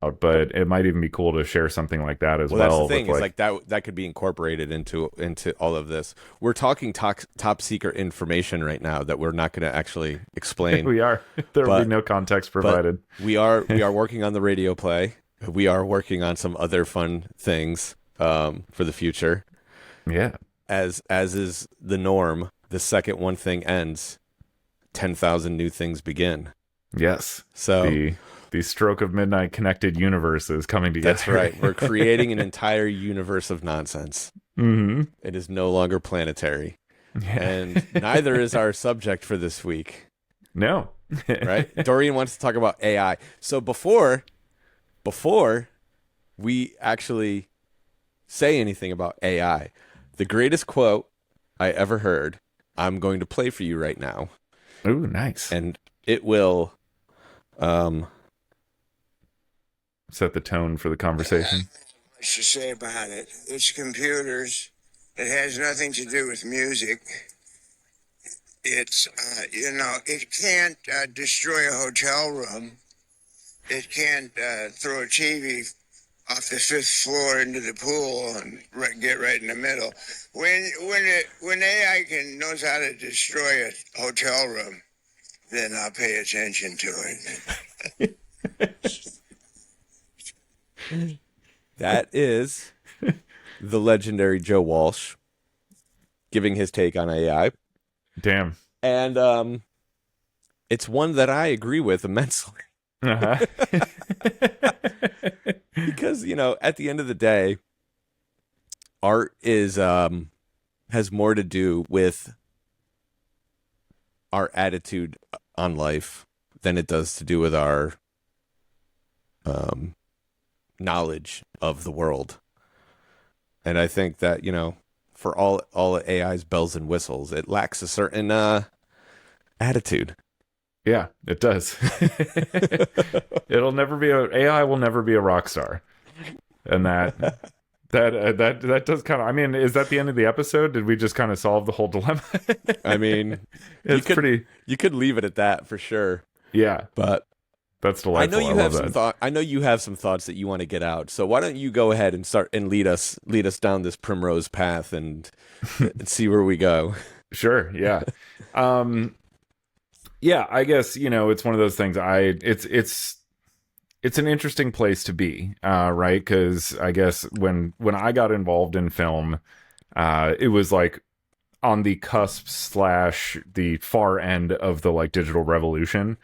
but it might even be cool to share something like that as Well, that's the well with thing is like, like that could be incorporated into all of this. We're talking top secret information right now that we're not going to actually explain, we are, there will be but no context but provided. we are working on the radio play. We are working on some other fun things for the future. Yeah. As is the norm, the second one thing ends, 10,000 new things begin. Yes. So The Stroke of Midnight connected universe is coming that's together. right. We're creating an entire universe of nonsense. Hmm. It is no longer planetary. Yeah. And neither is our subject for this week, No. right? Dorian wants to talk about AI. So before we actually say anything about AI, the greatest quote I ever heard, I'm going to play for you right now, Ooh, nice. and it will um Set the tone for the conversation. Much to say about it. It's computers. It has nothing to do with music. It's, it can't destroy a hotel room. It can't throw a TV off the fifth floor into the pool and get right in the middle. When AI knows how to destroy a hotel room, then I'll pay attention to it. that is the legendary Joe Walsh giving his take on AI. Damn. And it's one that I agree with immensely. Uh-huh. Because, at the end of the day, art is has more to do with our attitude on life than it does to do with our knowledge of the world. And I think that, for all AI's bells and whistles, it lacks a certain attitude. Yeah, it does. AI will never be a rock star. And that does kind of, I mean, is that the end of the episode? Did we just kind of solve the whole dilemma? I mean, It's pretty, you could leave it at that for sure. yeah, But that's I delightful. know you I have love some that. I know you have some thoughts that you want to get out. So why don't you go ahead and start and lead us down this primrose path and see where we go. Sure, yeah. Yeah, I guess, it's one of those things. It's an interesting place to be, right? Because I guess when I got involved in film, it was like on the cusp slash the far end of the like digital revolution.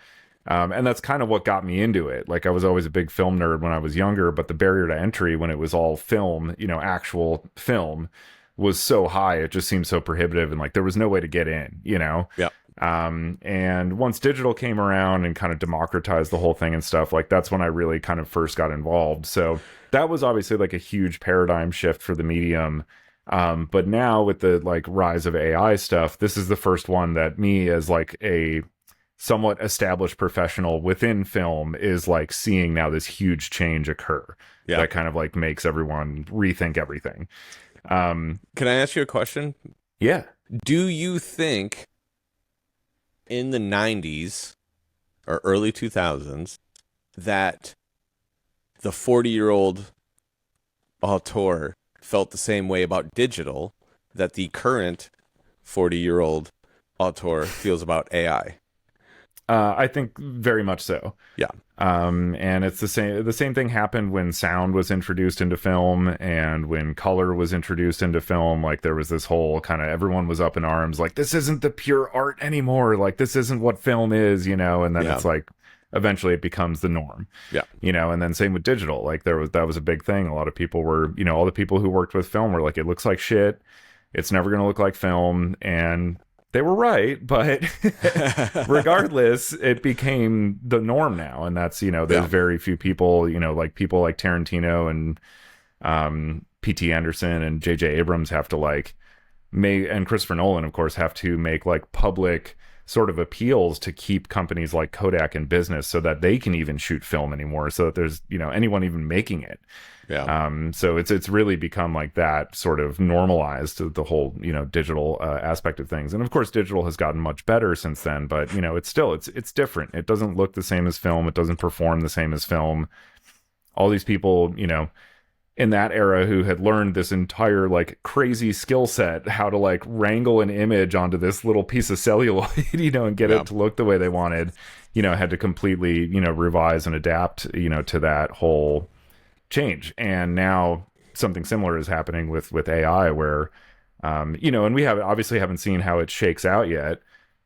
And that's kind of what got me into it. Like I was always a big film nerd when I was younger, but the barrier to entry when it was all film, actual film, was so high. It just seemed so prohibitive, and like there was no way to get in. Yeah. And once digital came around and kind of democratized the whole thing and stuff, like that's when I really kind of first got involved. So that was obviously like a huge paradigm shift for the medium. But now with the like rise of AI stuff, this is the first one that me as like a somewhat established professional within film is like seeing now this huge change occur. Yeah. That kind of like makes everyone rethink everything. Can I ask you a question? Yeah. Do you think in the 90s or early 2000s that the 40-year-old auteur felt the same way about digital that the current 40-year-old auteur feels about AI? I think very much so. Yeah. And it's the same thing happened when sound was introduced into film and when color was introduced into film. Like there was this whole kind of, everyone was up in arms, like this isn't the pure art anymore. Like this isn't what film is, and then it's like, eventually it becomes the norm. Yeah. And then same with digital. Like that was a big thing. A lot of people were, all the people who worked with film were like, it looks like shit. It's never going to look like film. And they were right, but regardless, it became the norm now. And that's, there's very few people, like people like Tarantino and P.T. Anderson and J.J. Abrams have to like make, and Christopher Nolan, of course, have to make like public sort of appeals to keep companies like Kodak in business so that they can even shoot film anymore, so that there's, anyone even making it. Yeah. So it's really become like that sort of normalized the whole, digital aspect of things. And of course, digital has gotten much better since then, but it's still, it's different. It doesn't look the same as film. It doesn't perform the same as film. all these people, you know, in that era who had learned this entire like crazy skill set, how to like wrangle an image onto this little piece of celluloid, you know, and get Yeah. it to look the way they wanted, you know, had to completely, you know, revise and adapt, you know, to that whole change. And now something similar is happening with AI where, you know, and we obviously haven't seen how it shakes out yet.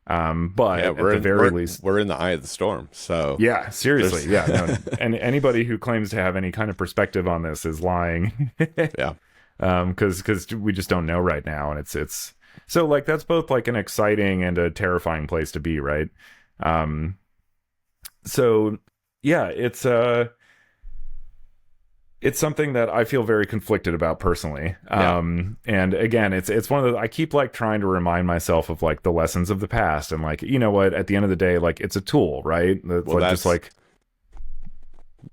But Yeah, at the very least, we're in the eye of the storm. So yeah, seriously. there's- Yeah. No, and anybody who claims to have any kind of perspective on this is lying. yeah. Because we just don't know right now. And it's so like, that's both like an exciting and a terrifying place to be. Right. So yeah, it's something that I feel very conflicted about personally. And again, it's one of the, I keep like trying to remind myself of like the lessons of the past and like, you know what, at the end of the day, like it's a tool, right? It's Well, like,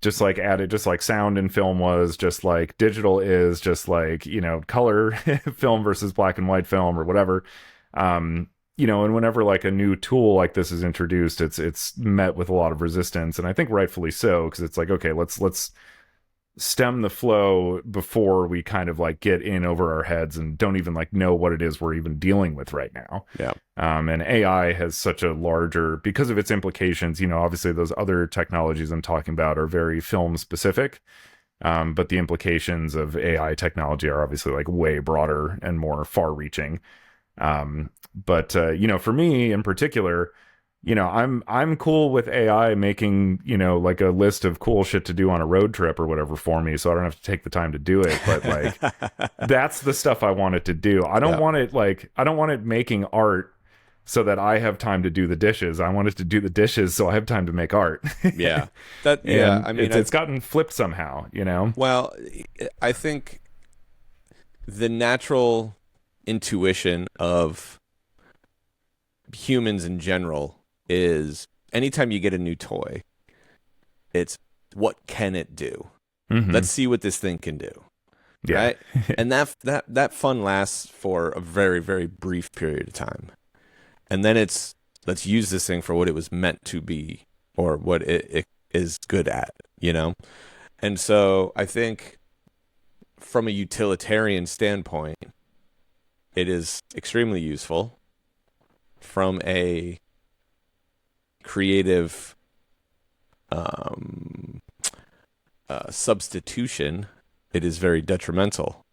just like added, just like sound and film was, just like digital is, just like, you know, color film versus black and white film or whatever. You know, and whenever like a new tool like this is introduced, it's met with a lot of resistance, and I think rightfully so, because it's like, okay, let's stem the flow before we kind of like get in over our heads and don't even like know what it is we're even dealing with right now. Yeah. And AI has such a larger, because of its implications, you know, obviously those other technologies I'm talking about are very film specific. But the implications of AI technology are obviously like way broader and more far reaching. But you know, for me in particular, you know, I'm cool with AI making, you know, like a list of cool shit to do on a road trip or whatever for me, so I don't have to take the time to do it. But like, that's the stuff I want it to do. I don't want it like, I don't want it making art so that I have time to do the dishes. I want it to do the dishes so I have time to make art. Yeah. That yeah, And I mean it's gotten flipped somehow, you know. well, I think the natural intuition of humans in general is anytime you get a new toy, it's what can it do? Mhm. Let's see what this thing can do. Yeah. Right? And that fun lasts for a very, very brief period of time. And then it's let's use this thing for what it was meant to be or what it is good at, you know? And so I think from a utilitarian standpoint, it is extremely useful. From a creative substitution, it is very detrimental.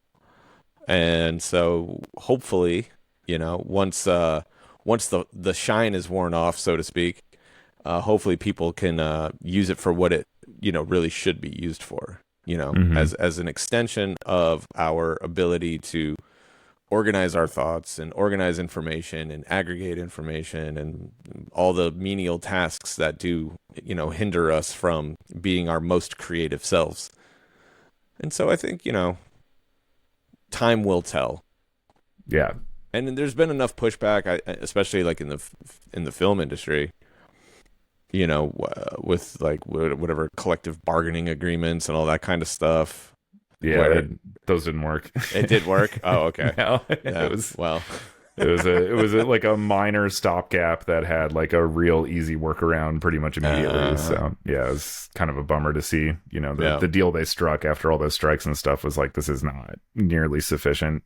And so hopefully, you know, once the shine is worn off, so to speak, hopefully people can use it for what it, you know, really should be used for, you know, as an extension of our ability to organize our thoughts and organize information and aggregate information and all the menial tasks that do, you know, hinder us from being our most creative selves. And so I think, you know, time will tell. Yeah. And there's been enough pushback, especially like in the film industry, you know, with like whatever collective bargaining agreements and all that kind of stuff. Yeah, those didn't work. It did work. Oh, okay. No, Yeah, it was well, it was like a minor stopgap that had like a real easy workaround pretty much immediately. So yeah, it was kind of a bummer to see. You know, the deal they struck after all those strikes and stuff was like, this is not nearly sufficient.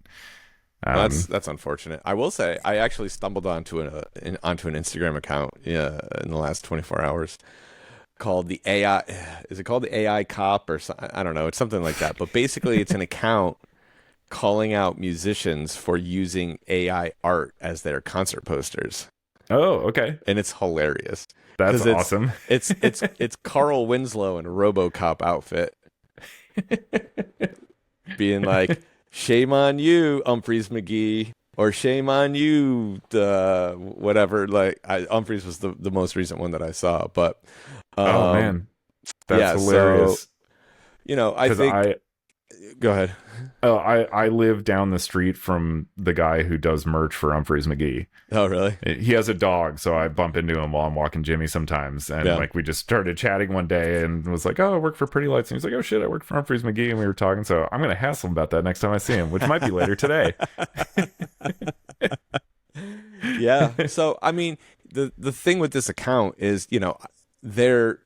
That's unfortunate. I will say I actually stumbled onto an Instagram account in the last 24 hours called the AI. Is it called the AI Cop or something? I don't know. It's something like that. But basically, it's an account calling out musicians for using AI art as their concert posters. Oh, okay. And it's hilarious. That's awesome. It's Carl Winslow in a RoboCop outfit, being like, "Shame on you, Humphreys McGee," or "Shame on you," whatever. Like Humphreys was the most recent one that I saw, but oh man, that's hilarious. So, you know, I think. Go ahead. Oh, I live down the street from the guy who does merch for Humphreys McGee. Oh, really? He has a dog, so I bump into him while I'm walking Jimmy sometimes. And like we just started chatting one day and was like, "Oh, I work for Pretty Lights." And he's like, "Oh shit, I work for Humphreys McGee." And we were talking, so I'm gonna hassle him about that next time I see him, which might be later today. Yeah. So I mean, the thing with this account is, you know, they're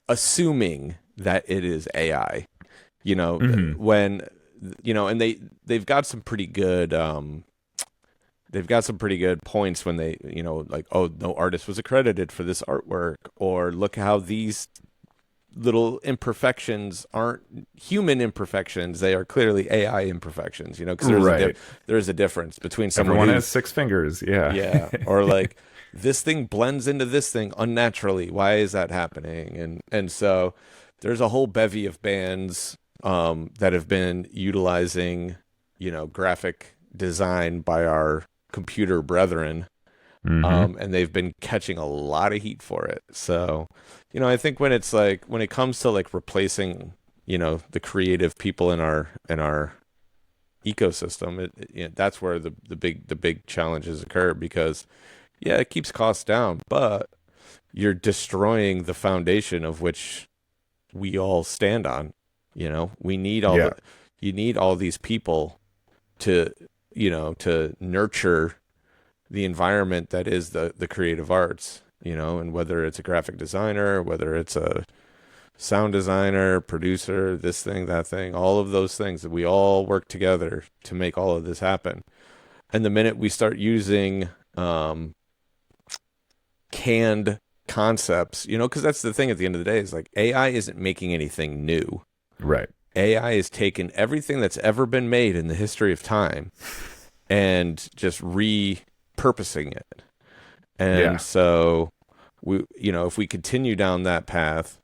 assuming that it is AI. You know, Mhm. when and they've got some pretty good points when they, like, oh, no artist was accredited for this artwork, or look how these little imperfections aren't human imperfections, they are clearly AI imperfections, because Right. there is a difference between someone Everyone who, has 6 fingers. Yeah. yeah, or like, this thing blends into this thing unnaturally, why is that happening? And so there's a whole bevy of bands that have been utilizing, graphic design by our computer brethren, Hmm. and they've been catching a lot of heat for it. So, I think when it comes to like replacing, the creative people in our ecosystem, that's where the big challenges occur, because yeah, it keeps costs down, but you're destroying the foundation of which we all stand on. We need Yeah. you need all these people to, to nurture the environment that is the creative arts, and whether it's a graphic designer, whether it's a sound designer, producer, this thing, that thing, all of those things, that we all work together to make all of this happen. And the minute we start using canned concepts, because that's the thing at the end of the day, is like, AI isn't making anything new. Right. AI has taken everything that's ever been made in the history of time and just repurposing it. And Yeah. so if we continue down that path,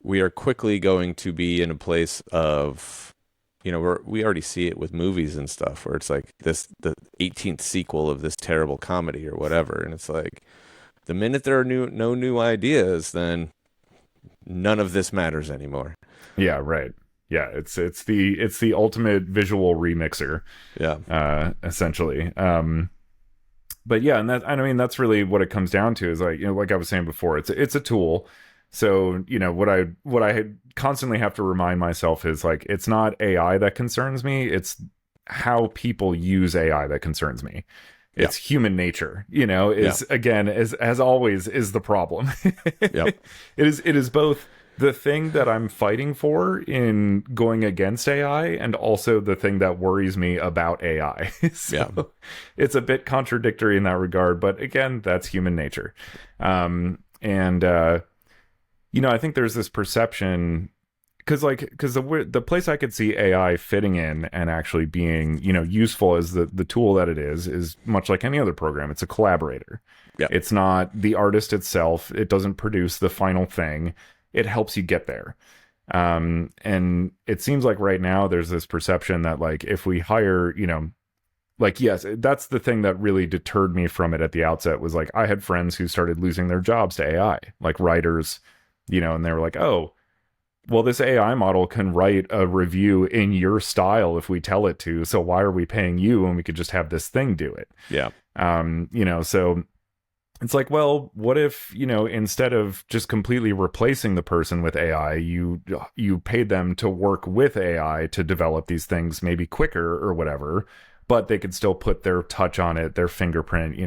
we are quickly going to be in a place of, we already see it with movies and stuff, where it's like the 18th sequel of this terrible comedy or whatever. And it's like, the minute there are no new ideas, then none of this matters anymore. Yeah. Right. Yeah. It's the ultimate visual remixer, Yeah. essentially. But yeah, and I mean, that's really what it comes down to, is like, like I was saying before, it's a tool. So, what I constantly have to remind myself is, like, it's not AI that concerns me. It's how people use AI that concerns me. It's human nature, is, again, as always, is the problem. Yep. It is both the thing that I'm fighting for in going against AI, and also the thing that worries me about AI. So it's a bit contradictory in that regard, but again, that's human nature. And I think there's this perception, because the place I could see AI fitting in and actually being, useful as the tool that it is much like any other program. It's a collaborator. Yeah. It's not the artist itself. It doesn't produce the final thing. It helps you get there. And it seems like right now there's this perception that, like, if we hire, like, yes, that's the thing that really deterred me from it at the outset, was like, I had friends who started losing their jobs to AI, like writers, and they were like, oh, well, this AI model can write a review in your style if we tell it to. So why are we paying you when we could just have this thing do it? Yeah. So it's like, well, what if, instead of just completely replacing the person with AI, you paid them to work with AI to develop these things maybe quicker or whatever, but they could still put their touch on it, their fingerprint,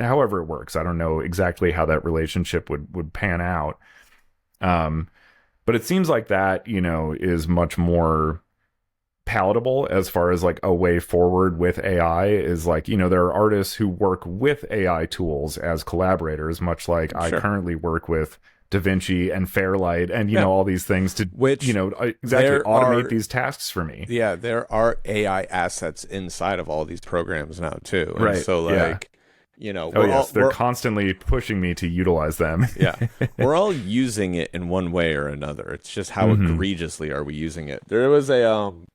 however it works. I don't know exactly how that relationship would pan out. But it seems like that, is much more palatable as far as like a way forward with AI, is like, there are artists who work with AI tools as collaborators, much like I currently work with DaVinci and Fairlight and, all these things to, which, exactly automate these tasks for me. Yeah, there are AI assets inside of all these programs now too. And right. so like, they're constantly pushing me to utilize them. Yeah. We're all using it in one way or another. It's just how egregiously are we using it. There were some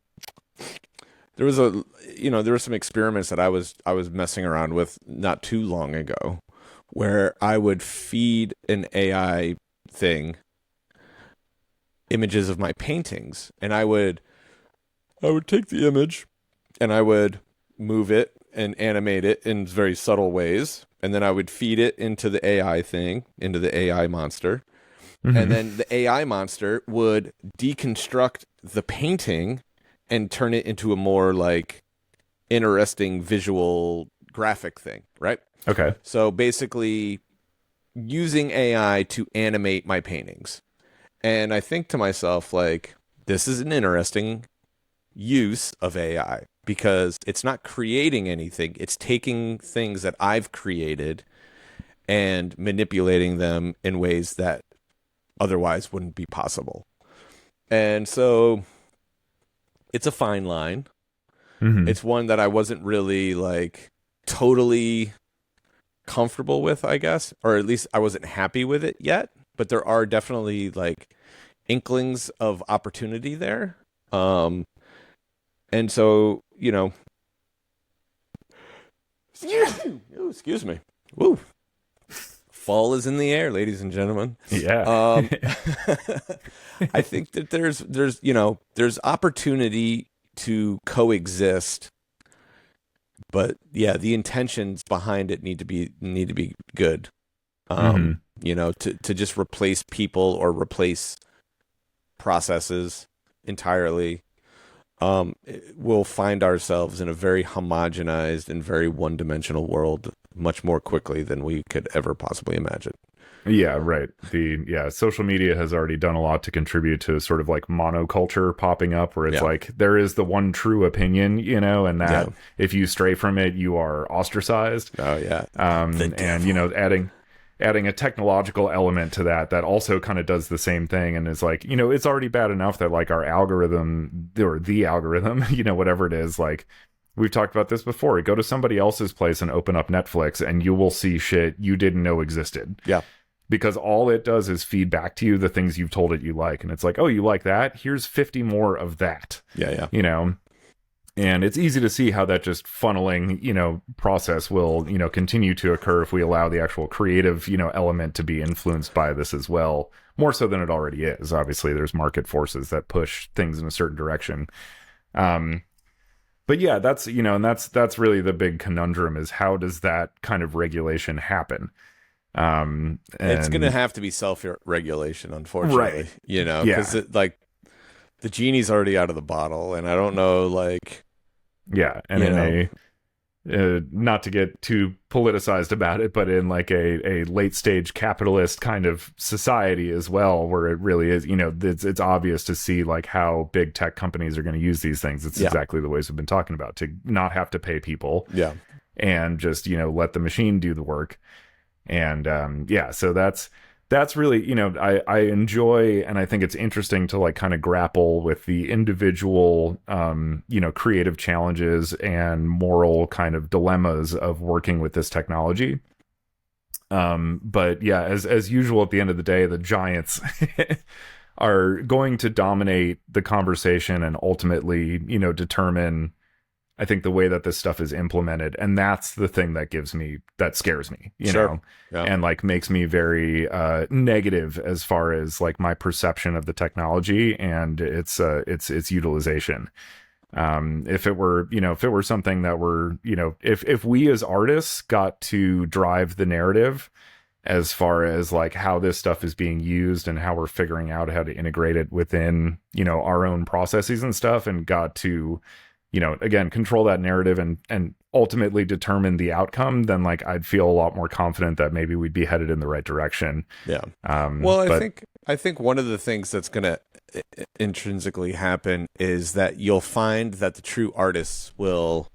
experiments that I was messing around with not too long ago, where I would feed an AI thing images of my paintings, and I would take the image and I would move it and animate it in very subtle ways, and then I would feed it into the AI thing, into the AI monster, and then the AI monster would deconstruct the painting and turn it into a more like interesting visual graphic thing, right? Okay. So basically using AI to animate my paintings. And I think to myself, like, this is an interesting use of AI because it's not creating anything. It's taking things that I've created and manipulating them in ways that otherwise wouldn't be possible. And so it's a fine line. Mhm. It's one that I wasn't really like totally comfortable with, I guess, or at least I wasn't happy with it yet. But there are definitely like inklings of opportunity there. And so, you know, ooh, excuse me. Woo. Fall is in the air, ladies and gentlemen. Yeah. I think that there's opportunity to coexist, but yeah, the intentions behind it need to be good. Mhm. To just replace people or replace processes entirely, we'll find ourselves in a very homogenized and very one-dimensional world much more quickly than we could ever possibly imagine. Yeah, right. Social media has already done a lot to contribute to sort of like monoculture popping up where it's like there is the one true opinion, and that if you stray from it, you are ostracized. Oh yeah. And adding a technological element to that also kind of does the same thing. And it's like, it's already bad enough that like our algorithm or the algorithm, whatever it is, like we've talked about this before. Go to somebody else's place and open up Netflix and you will see shit you didn't know existed. Yeah. Because all it does is feed back to you the things you've told it you like. And it's like, oh, you like that? Here's 50 more of that. Yeah. And it's easy to see how that just funneling, process will, continue to occur if we allow the actual creative, element to be influenced by this as well. More so than it already is. Obviously, there's market forces that push things in a certain direction. But yeah, that's, and that's really the big conundrum is how does that kind of regulation happen? It's going to have to be self-regulation, unfortunately, right. because the genie's already out of the bottle, and I don't know, like, and in not to get too politicized about it, but in like a late stage capitalist kind of society as well, where it really is, it's obvious to see like how big tech companies are going to use these things. It's exactly the ways we've been talking about, to not have to pay people, and just let the machine do the work. And so that's really, I enjoy, and I think it's interesting to like kind of grapple with the individual creative challenges and moral kind of dilemmas of working with this technology. But yeah, as usual, at the end of the day, the giants are going to dominate the conversation and ultimately determine, I think, the way that this stuff is implemented. And that's the thing that scares me, and like makes me very negative as far as like my perception of the technology and its utilization. If it were something that were, if we as artists got to drive the narrative as far as like how this stuff is being used and how we're figuring out how to integrate it within, our own processes and stuff, and got to, again, control that narrative and ultimately determine the outcome, then like I'd feel a lot more confident that maybe we'd be headed in the right direction. Yeah. I think one of the things that's going to intrinsically happen is that you'll find that the true artists will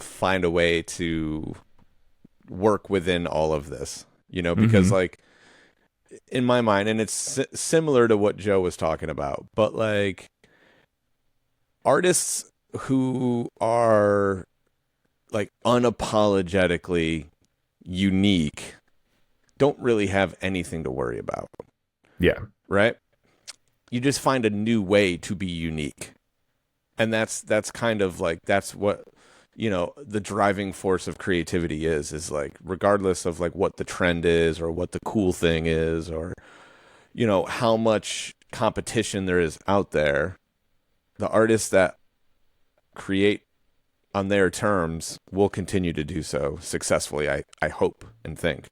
find a way to work within all of this, because like in my mind, and it's similar to what Joe was talking about, but like artists who are like unapologetically unique don't really have anything to worry about. Yeah. Right? You just find a new way to be unique. And that's kind of like, that's what, the driving force of creativity is like, regardless of like what the trend is or what the cool thing is, or, how much competition there is out there, the artists that create on their terms will continue to do so successfully, I hope and think.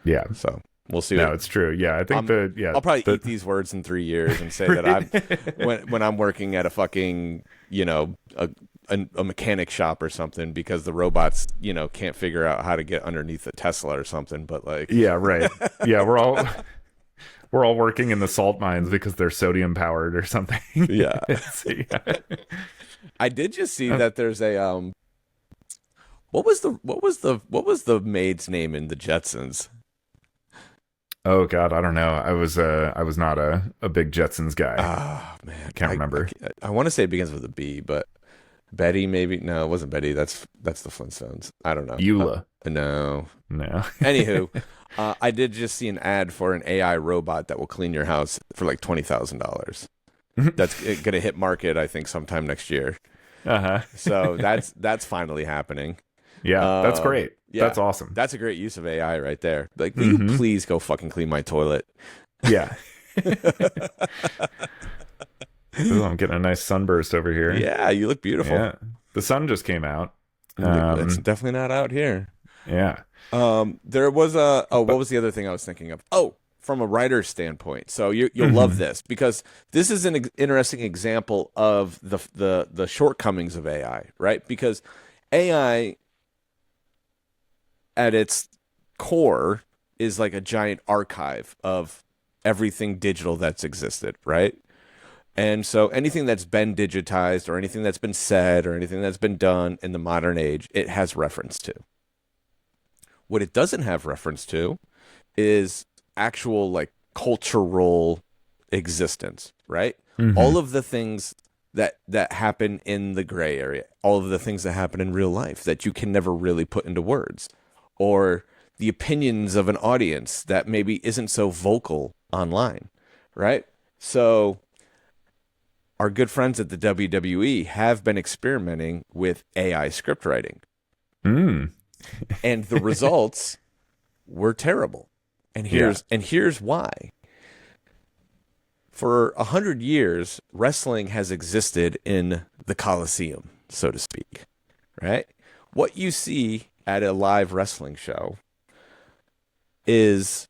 Yeah. So we'll see. No, it's true. Yeah, I think I'll probably eat these words in 3 years and say that when I'm working at a fucking, a mechanic shop or something, because the robots, can't figure out how to get underneath a Tesla or something. But like, yeah, right. Yeah, we're all working in the salt mines because they're sodium powered or something. Yeah. Yeah. I did just see that there's a what was the maid's name in the Jetsons? Oh God, I don't know. I was not a big Jetsons guy. Oh man, Can't remember. I want to say it begins with a B, but Betty maybe. No, it wasn't Betty. That's the Flintstones. I don't know. Beulah. No. No. Anywho, I did just see an ad for an AI robot that will clean your house for like $20,000. That's gonna hit market, I think, sometime next year. So that's finally happening. Yeah, that's great. Yeah, that's awesome. That's a great use of AI right there. Like, will you please go fucking clean my toilet? Yeah. Ooh, I'm getting a nice sunburst over here. Yeah, you look beautiful. Yeah. The sun just came out. It's definitely not out here. Yeah. There was what was the other thing I was thinking of? Oh, from a writer's standpoint. So you'll love this, because this is an interesting example of the shortcomings of AI, right? Because AI at its core is like a giant archive of everything digital that's existed, right? And so anything that's been digitized, or anything that's been said, or anything that's been done in the modern age, it has reference to. What it doesn't have reference to is actual like cultural existence, right? All of the things that happen in the gray area, all of the things that happen in real life that you can never really put into words, or the opinions of an audience that maybe isn't so vocal online, right? So our good friends at the WWE have been experimenting with AI script writing. And the results were terrible. And here's why. For 100 years, wrestling has existed in the Coliseum, so to speak, right? What you see at a live wrestling show is,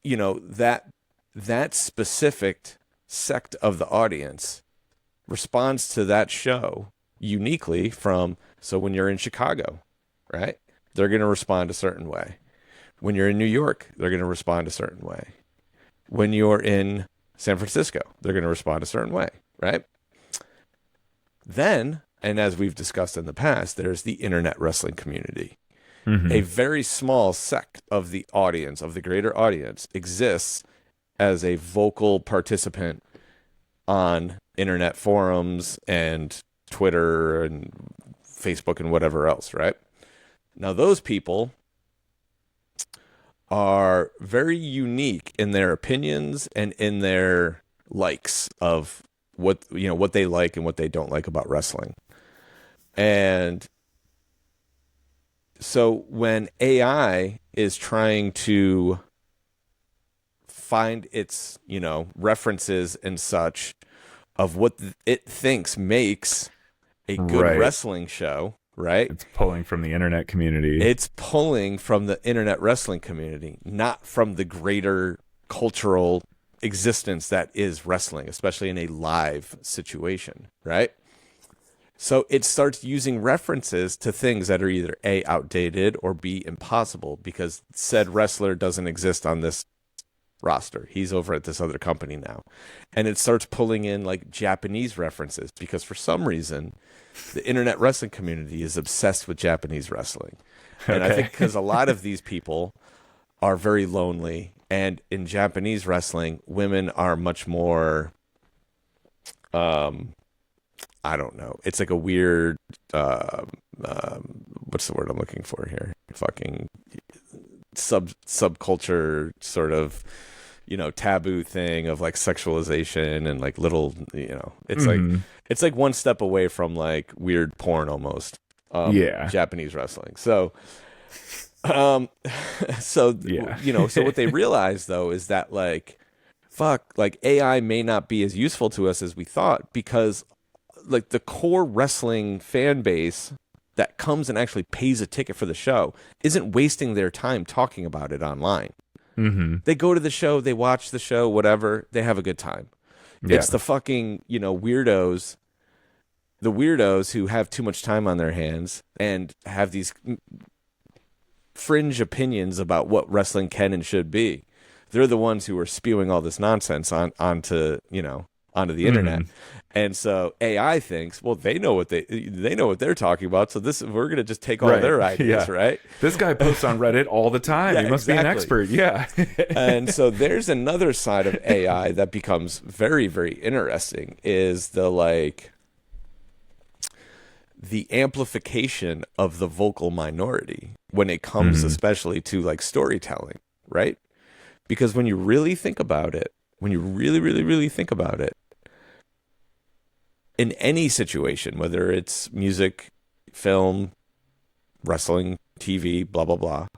that specific sect of the audience responds to that show uniquely so when you're in Chicago, right? They're going to respond a certain way. When you're in New York, they're going to respond a certain way. When you're in San Francisco, they're going to respond a certain way, right? Then, and as we've discussed in the past, there's the internet wrestling community. A very small sect of the audience, of the greater audience, exists as a vocal participant on internet forums and Twitter and Facebook and whatever else, right? Now, those people are very unique in their opinions and in their likes of what they like and what they don't like about wrestling. And so when AI is trying to find its, references and such of what it thinks makes a good wrestling show, right? It's pulling from the internet community. It's pulling from the internet wrestling community, not from the greater cultural existence that is wrestling, especially in a live situation, right? So it starts using references to things that are either A, outdated, or B, impossible, because said wrestler doesn't exist on this roster. He's over at this other company now. And it starts pulling in like Japanese references, because for some reason the internet wrestling community is obsessed with Japanese wrestling. And I think because a lot of these people are very lonely, and in Japanese wrestling, women are much more I don't know. It's like a weird what's the word I'm looking for here? Fucking subculture sort of, taboo thing of like sexualization and like little, it's like one step away from like weird porn almost. Japanese wrestling. So so what they realize though is that like AI may not be as useful to us as we thought, because like the core wrestling fan base that comes and actually pays a ticket for the show isn't wasting their time talking about it online. They go to the show, they watch the show, whatever, they have a good time. It's the fucking, weirdos, who have too much time on their hands and have these fringe opinions about what wrestling can and should be. they're the ones who are spewing all this nonsense onto the internet. And so AI thinks, well, they know what they're talking about. So we're gonna just take all their ideas, right? This guy posts on Reddit all the time. Yeah, he must be an expert. Yeah. And so there's another side of AI that becomes very, very interesting, is the amplification of the vocal minority when it comes especially to like storytelling, right? Because when you really think about it, when you really, really, really think about it, in any situation, whether it's music, film, wrestling, TV, blah, blah, blah,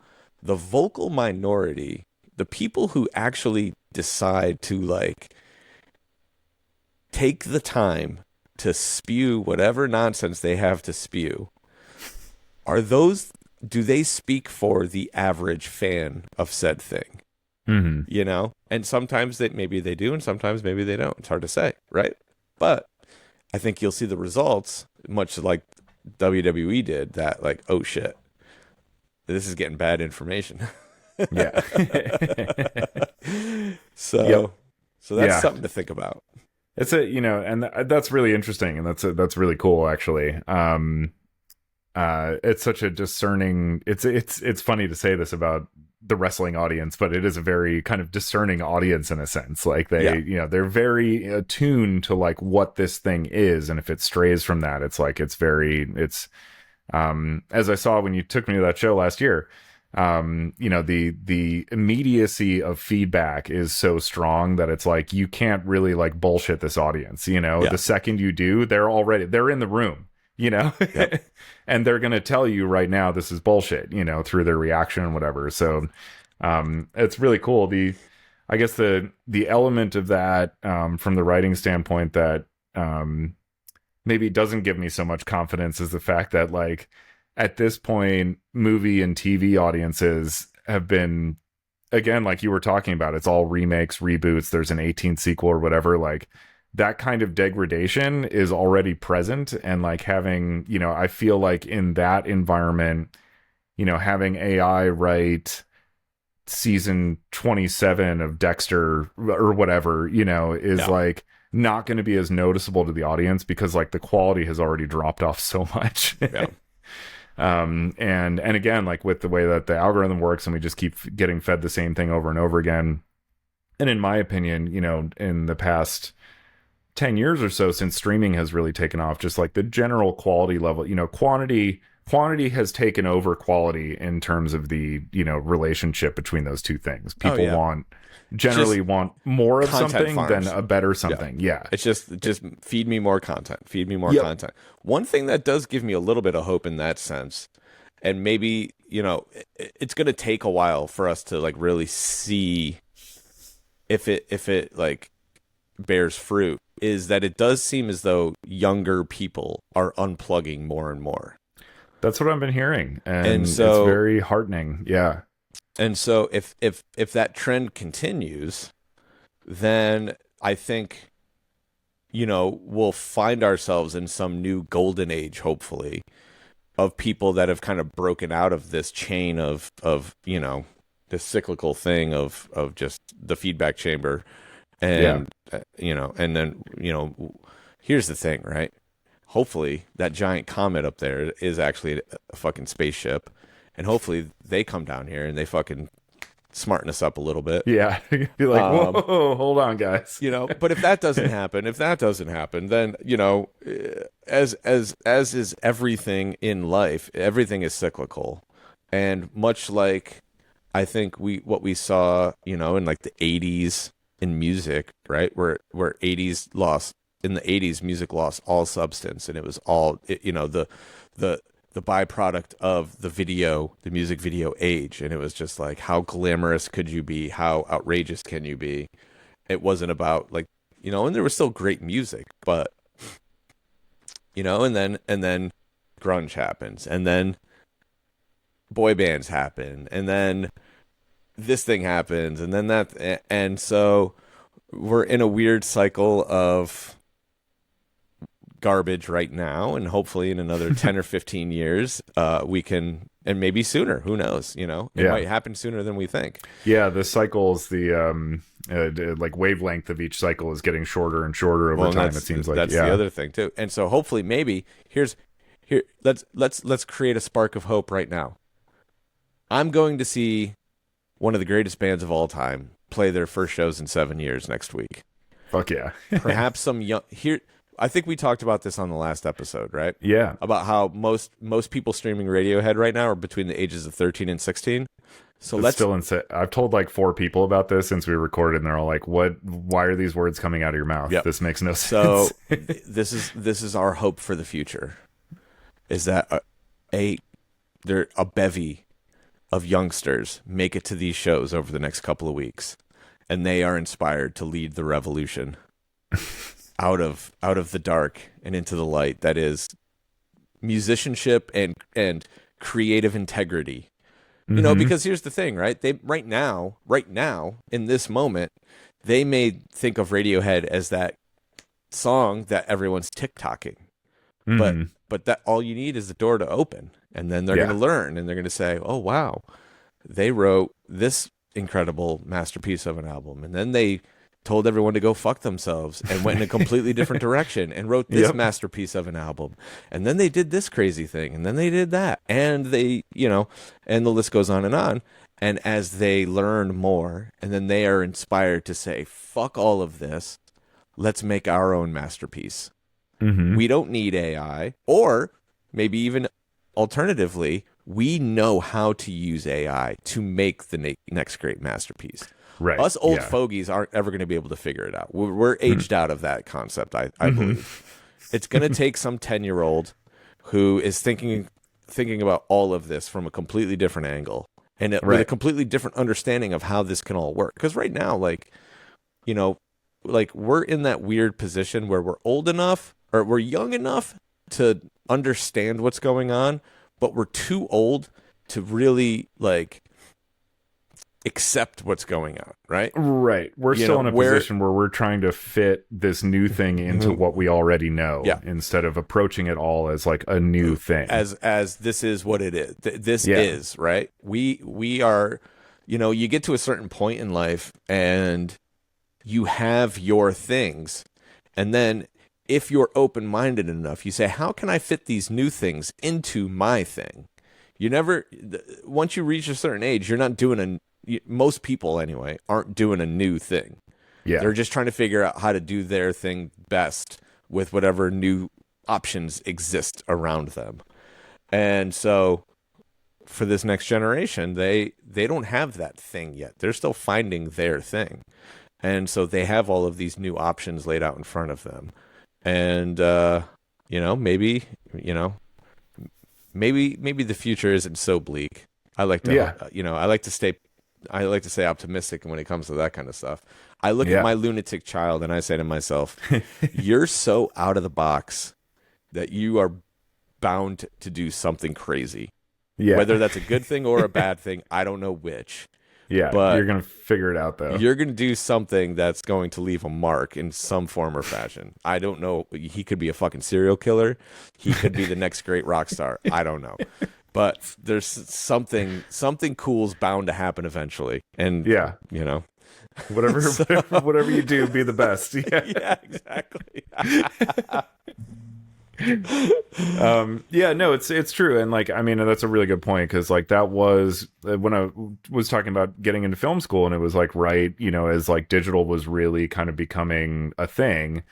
the vocal minority, the people who actually decide to like take the time to spew whatever nonsense they have to spew, do they speak for the average fan of said thing? You know? And sometimes maybe they do, and sometimes maybe they don't. It's hard to say, right? But I think you'll see the results, much like WWE did, that like, oh shit, this is getting bad information. Yeah. So that's something to think about. It's and that's really interesting, and that's really cool, actually. It's such a discerning. It's funny to say this about the wrestling audience, but it is a very kind of discerning audience in a sense. Like they're very attuned to like what this thing is, and if it strays from that, it's as I saw when you took me to that show last year. The immediacy of feedback is so strong that it's like you can't really like bullshit this audience. The second you do, they're in the room. Yep. And they're going to tell you right now, this is bullshit, through their reaction and whatever. So, it's really cool. I guess the element of that, from the writing standpoint that, maybe doesn't give me so much confidence is the fact that like at this point, movie and TV audiences have been, again, like you were talking about, it's all remakes, reboots. There's an 18th sequel or whatever, like, that kind of degradation is already present. And like having, I feel like in that environment, having AI write season 27 of Dexter or whatever, is like not going to be as noticeable to the audience because like the quality has already dropped off so much. Yeah. And again, like with the way that the algorithm works and we just keep getting fed the same thing over and over again. And in my opinion, in the past 10 years or so since streaming has really taken off, just like the general quality level, quantity has taken over quality in terms of the, relationship between those two things. People generally want more of something than a better something. Yeah. It's just feed me more content, content. One thing that does give me a little bit of hope in that sense, and maybe, it's going to take a while for us to like really see if it like bears fruit, is that it does seem as though younger people are unplugging more and more. That's what I've been hearing, and so, it's very heartening. Yeah. And so if that trend continues, then I think, we'll find ourselves in some new golden age, hopefully, of people that have kind of broken out of this chain of this cyclical thing of just the feedback chamber. And, and then, here's the thing, right? Hopefully that giant comet up there is actually a fucking spaceship. And hopefully they come down here and they fucking smarten us up a little bit. Yeah. Be like, whoa, hold on, guys. But if that doesn't happen, then, as is everything in life, everything is cyclical. And much like I think what we saw, in like the 80s in music, right? Where in the 80s, music lost all substance, and it was all, the byproduct of the music video age. And it was just like, how glamorous could you be? How outrageous can you be? It wasn't about like, and there was still great music, but, and then grunge happens, and then boy bands happen, and then this thing happens, and then that, and so we're in a weird cycle of garbage right now, and hopefully in another 10 or 15 years we can and maybe sooner. Who knows? You know, it might happen sooner than we think. Yeah, the cycles, like wavelength of each cycle is getting shorter and shorter over time. It seems like that's the other thing too. And so hopefully, maybe let's create a spark of hope right now. I'm going to see one of the greatest bands of all time play their first shows in 7 years next week. Fuck yeah. Perhaps some young here. I think we talked about this on the last episode, right? Yeah. About how most people streaming Radiohead right now are between the ages of 13 and 16. So let's still insane. I've told like 4 people about this since we recorded, and they're all like, "What? Why are these words coming out of your mouth? Yep. This makes no sense." So this is our hope for the future. Is that a bevy of youngsters make it to these shows over the next couple of weeks, and they are inspired to lead the revolution out of the dark and into the light that is musicianship and creative integrity. You know, because here's the thing, right? They right now in this moment, they may think of Radiohead as that song that everyone's TikToking. But that all you need is the door to open, and then they're going to learn, and they're going to say, "Oh wow, they wrote this incredible masterpiece of an album," and then they told everyone to go fuck themselves and went in a completely different direction and wrote this masterpiece of an album, and then they did this crazy thing, and then they did that, and they, you know, and the list goes on. And as they learn more, and then they are inspired to say, "Fuck all of this, let's make our own masterpiece." We don't need AI, or maybe even alternatively, we know how to use AI to make the next great masterpiece. Right. Us old fogies aren't ever going to be able to figure it out. We're aged out of that concept, I believe. It's going to take some 10-year-old who is thinking about all of this from a completely different angle and with a completely different understanding of how this can all work. Because right now, like, you know, like we're in that weird position where we're old enough or we're young enough to understand what's going on, but we're too old to really like accept what's going on, right? Right. We're still in a position where we're trying to fit this new thing into what we already know, instead of approaching it all as like a new thing. As this is what it is. This is, right? We are, you know, you get to a certain point in life and you have your things, and then if you're open-minded enough, you say, how can I fit these new things into my thing? Once you reach a certain age, you're not doing most people anyway, aren't doing a new thing. Yeah. They're just trying to figure out how to do their thing best with whatever new options exist around them. And so for this next generation, they don't have that thing yet. They're still finding their thing. And so they have all of these new options laid out in front of them. And, maybe the future isn't so bleak. I like to stay optimistic when it comes to that kind of stuff. I look at my lunatic child and I say to myself, you're so out of the box that you are bound to do something crazy. Yeah. Whether that's a good thing or a bad thing, I don't know which. Yeah, but you're going to figure it out, though. You're going to do something that's going to leave a mark in some form or fashion. I don't know. He could be a fucking serial killer. He could be the next great rock star. I don't know. But there's something cool's bound to happen eventually. And, whatever you do, be the best. Yeah, exactly. It's true. And like, I mean, that's a really good point. Cause like that was when I was talking about getting into film school, and it was like, right, as like digital was really kind of becoming a thing.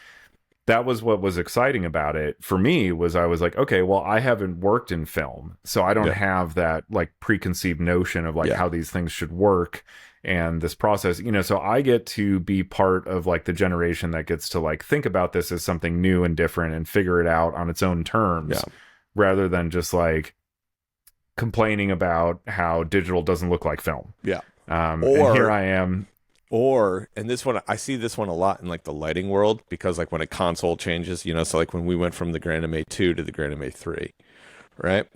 That was what was exciting about it for me. Was I was like, okay, well, I haven't worked in film, so I don't have that like preconceived notion of like how these things should work and this process, so I get to be part of like the generation that gets to like think about this as something new and different and figure it out on its own terms, rather than just like complaining about how digital doesn't look like film. Yeah. And here I am. And this one, I see this one a lot in like the lighting world, because like when a console changes, so like when we went from the Grandame 2 to the Grandame 3, right?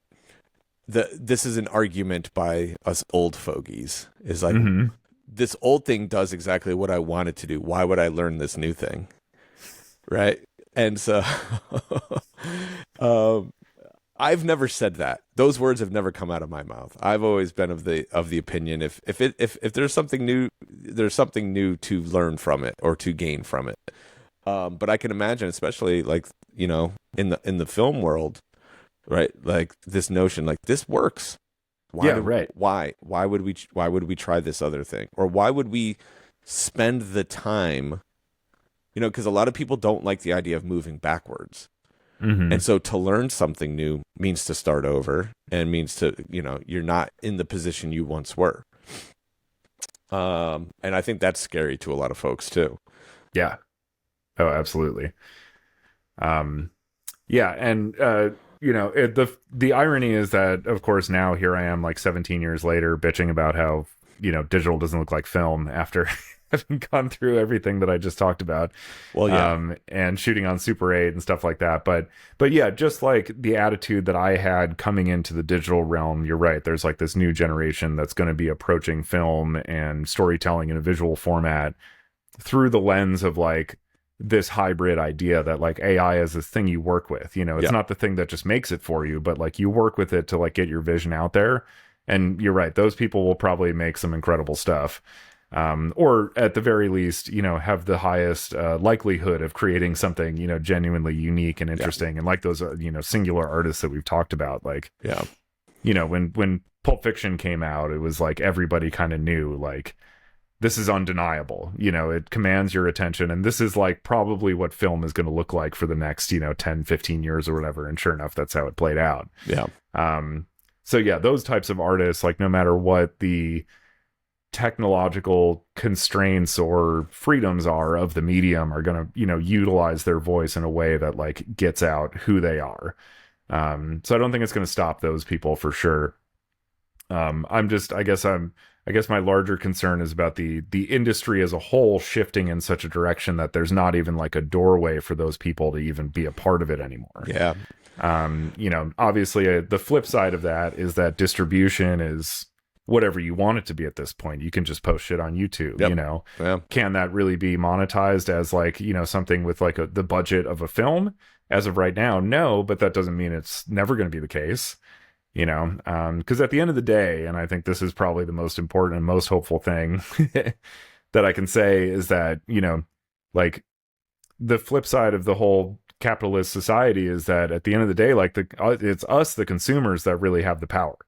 This is an argument by us old fogies. Is like, this old thing does exactly what I want it to do. Why would I learn this new thing? Right? And so I've never said that. Those words have never come out of my mouth. I've always been of the opinion if there's something new, there's something new to learn from it or to gain from it. But I can imagine, especially like, you know, in the film world, right? Like this notion, like this works. Right. Why would we try this other thing, or why would we spend the time? You know, because a lot of people don't like the idea of moving backwards. Mm-hmm. And so to learn something new means to start over and means to, you know, you're not in the position you once were. And I think that's scary to a lot of folks too. Yeah. Oh, absolutely. Yeah. And, you know, the irony is that, of course, now here I am like 17 years later bitching about how, you know, digital doesn't look like film after having gone through everything that I just talked about. Well, yeah. And shooting on Super 8 and stuff like that. But yeah, just like the attitude that I had coming into the digital realm, you're right. There's like this new generation that's going to be approaching film and storytelling in a visual format through the lens of like this hybrid idea that like AI is this thing you work with. You know, it's not the thing that just makes it for you, but like you work with it to like get your vision out there. And you're right. Those people will probably make some incredible stuff. Or at the very least, you know, have the highest likelihood of creating something, you know, genuinely unique and interesting. And like those, you know, singular artists that we've talked about, like, you know, when Pulp Fiction came out, it was like everybody kind of knew, like, this is undeniable, you know, it commands your attention. And this is like probably what film is going to look like for the next, you know, 10, 15 years or whatever. And sure enough, that's how it played out. Yeah. So yeah, those types of artists, like no matter what the technological constraints or freedoms are of the medium, are going to, you know, utilize their voice in a way that like gets out who they are. So I don't think it's going to stop those people for sure. I guess my larger concern is about the industry as a whole shifting in such a direction that there's not even like a doorway for those people to even be a part of it anymore. Yeah. You know, obviously the flip side of that is that distribution is whatever you want it to be at this point. You can just post shit on YouTube, you know. Can that really be monetized as like, you know, something with like the budget of a film? As of right now, no, but that doesn't mean it's never going to be the case. You know, because at the end of the day, and I think this is probably the most important and most hopeful thing that I can say is that, you know, like the flip side of the whole capitalist society is that at the end of the day, like it's us, the consumers, that really have the power.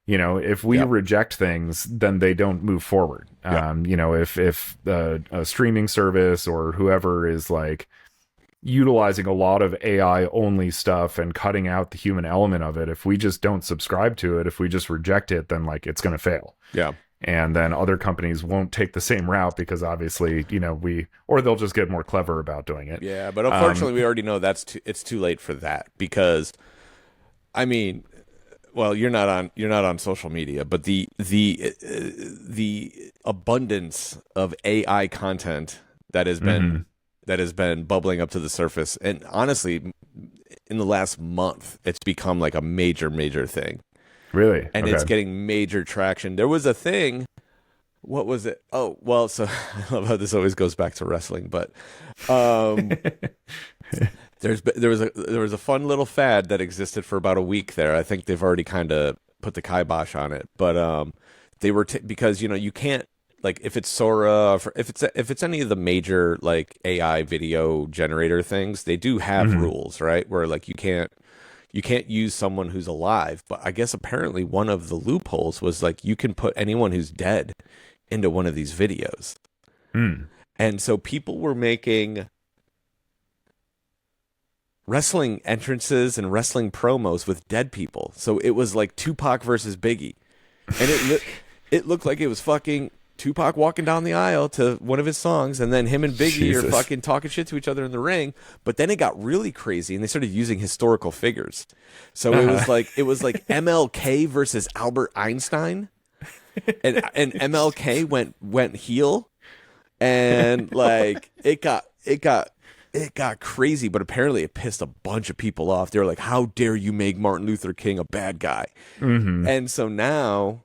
You know, if we reject things, then they don't move forward. You know, if a streaming service or whoever is like utilizing a lot of AI only stuff and cutting out the human element of it, if we just don't subscribe to it, if we just reject it, then like it's going to fail. Yeah. And then other companies won't take the same route because obviously, you know, or they'll just get more clever about doing it. Yeah. But unfortunately, we already know it's too late for that, because I mean, well, you're not on social media, but the abundance of AI content that has been bubbling up to the surface, and honestly, in the last month, it's become like a major thing. Really? And it's getting major traction. There was a thing. What was it? Oh, well, so I love how this always goes back to wrestling, but there was a fun little fad that existed for about a week there. I think they've already kind of put the kibosh on it, but they were because, you know, you can't, like, if it's Sora, if it's any of the major like AI video generator things, they do have rules, right? Where like you can't use someone who's alive. But I guess apparently one of the loopholes was like you can put anyone who's dead into one of these videos. And so people were making wrestling entrances and wrestling promos with dead people. So it was like Tupac versus Biggie, and it looked like it was fucking Tupac walking down the aisle to one of his songs, and then him and Biggie are fucking talking shit to each other in the ring. But then it got really crazy, and they started using historical figures. So it was like MLK versus Albert Einstein, and MLK went heel, and like it got crazy. But apparently it pissed a bunch of people off. They were like, "How dare you make Martin Luther King a bad guy?" And so now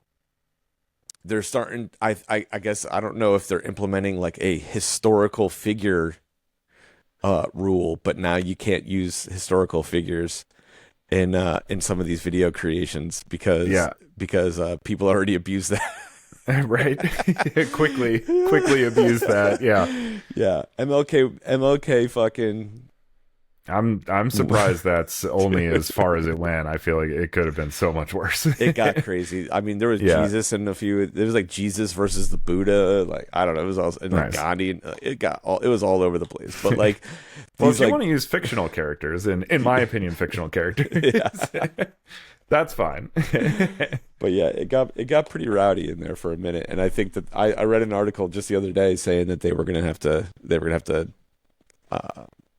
they're starting, I guess, I don't know if they're implementing like a historical figure rule, but now you can't use historical figures in some of these video creations because Yeah. people already abuse that. Right. quickly abuse that. Yeah. Yeah, MLK fucking. I'm surprised that's only as far as it went. I feel like it could have been so much worse. It got crazy. I mean, there was Yeah. Jesus and a few. There was like Jesus versus the Buddha. Like I don't know. It was all and like Nice. Gandhi. And, it was all over the place. But like, Well, these, if you like, want to use fictional characters, and in my opinion, fictional characters, that's fine. but yeah, it got pretty rowdy in there for a minute. And I think that I read an article just the other day saying that they were gonna have to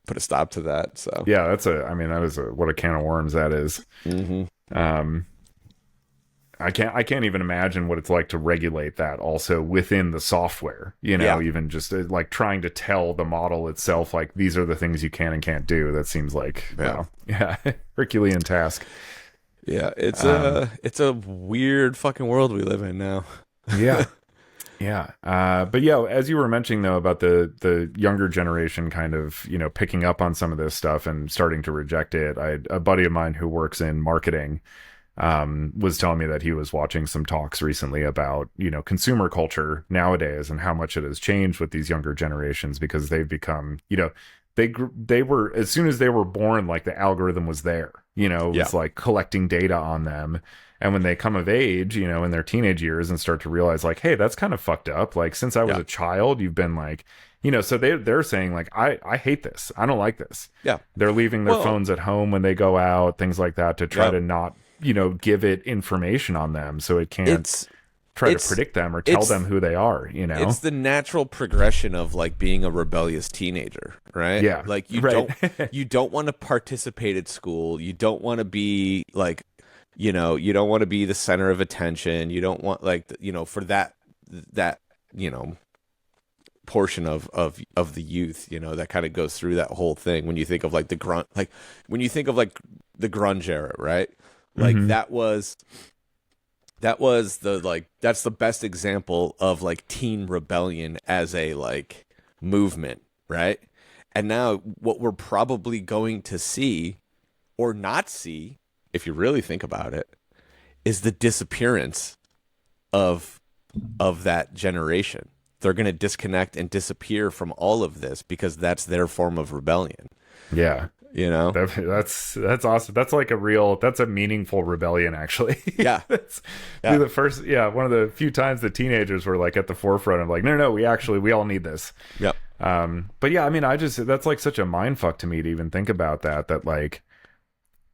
put a stop to that. So Yeah, that is what a can of worms that is. mm-hmm. I can't even imagine what it's like to regulate that also within the software, Yeah. even just like trying to tell the model itself, like, these are the things you can and can't do. That seems like, Yeah. Herculean task. Yeah, it's a weird fucking world we live in now. Yeah. Yeah. But yeah, as you were mentioning though, about the younger generation kind of, picking up on some of this stuff and starting to reject it. A buddy of mine who works in marketing, was telling me that he was watching some talks recently about, consumer culture nowadays and how much it has changed with these younger generations, because they've become, they were, as soon as they were born, like, the algorithm was there, it was like collecting data on them. And when they come of age, in their teenage years and start to realize, like, hey, that's kind of fucked up. Like, since I was a child, you've been like, so they're saying, like, I hate this. I don't like this. Yeah. They're leaving their phones at home when they go out, things like that, to try to not, give it information on them so it can't try to predict them or tell them who they are, It's the natural progression of, like, being a rebellious teenager, right? Yeah. Like, you don't want to participate at school. You don't want to be, like, you don't want to be the center of attention. You don't want, like, for that portion of the youth, that kind of goes through that whole thing. When you think of, like, the grunge era, right? Like, that was the, like, that's the best example of, like, teen rebellion as a, like, movement, right? And now what we're probably going to see or not see, if you really think about it, is the disappearance of that generation. They're going to disconnect and disappear from all of this because that's their form of rebellion. Yeah. That's awesome. That's like that's a meaningful rebellion, actually. Yeah. The first, one of the few times the teenagers were, like, at the forefront of, like, no, we all need this. Yep. But yeah, I mean, that's, like, such a mind fuck to me to even think about that, like,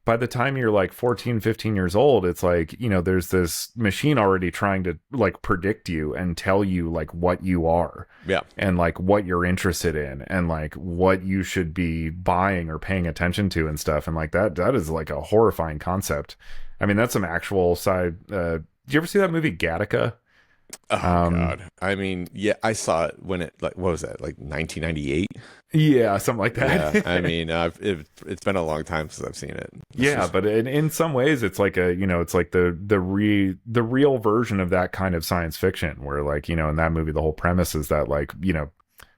by the time you're, like, 14, 15 years old, it's like, there's this machine already trying to, like, predict you and tell you, like, what you are. Yeah. And, like, what you're interested in and, like, what you should be buying or paying attention to and stuff. And, like, that is, like, a horrifying concept. I mean, that's some actual side. Did you ever see that movie Gattaca? Oh, God. I mean, yeah, I saw it when it, like, what was that, like 1998? Yeah, something like that. Yeah, I mean, it's been a long time since I've seen it. But in some ways, it's like it's like the real version of that kind of science fiction, where, like, in that movie, the whole premise is that, like,